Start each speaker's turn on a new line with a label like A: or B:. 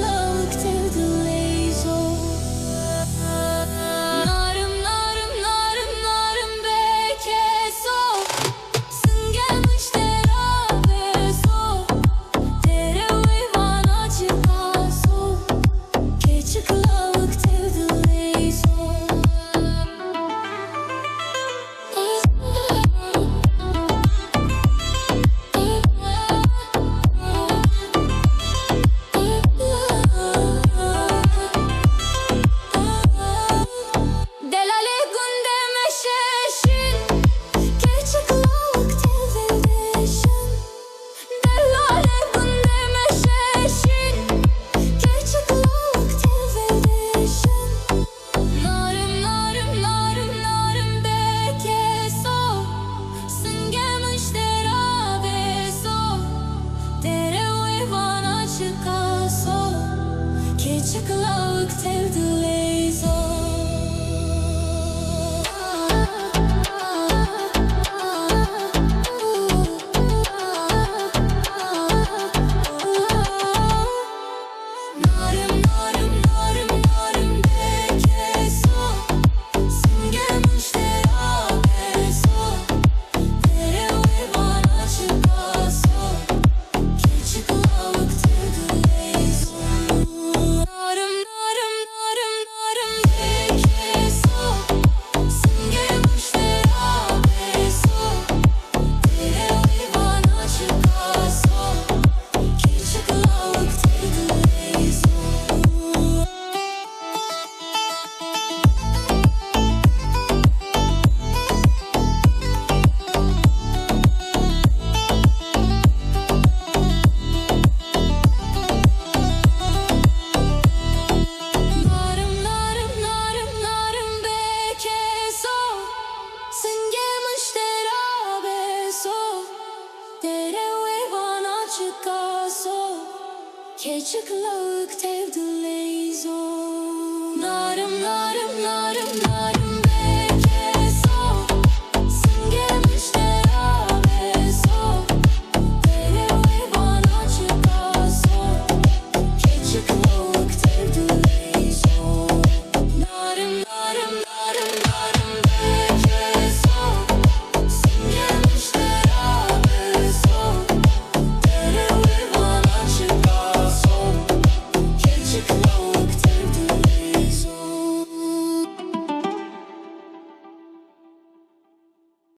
A: çikolatalık tevdileyzo. Narım narım narım narım bekeso. Sıngemış terabeso. Tere uyvana çıkaso. Keçiklalık tevdileyzo. Delale günde meşeşin. Keçiklalık tevdileyşin. Delale günde meşeşin. Keçiklalık tevdileyşin. Narım narım narım narım bekeso. Sıngemış terabeso. Tere uyvana çıkaso. Keçiklalık tevdileyzo. Narım narım narım narım bekeso. Sıngemış terabeso. Tere uyvana çıkaso. Keçiklalık tevdileyzo. Narım narım narım narım bekeso. Sıngemış terabeso. Tere uyvana çıkaso. Keçiklalık tevdileyzo. Narım narım narım narım bekeso. Sıngemış terabeso. Tere uyvana çıkaso. Keçiklalık tevdileyzo. Narım narım narım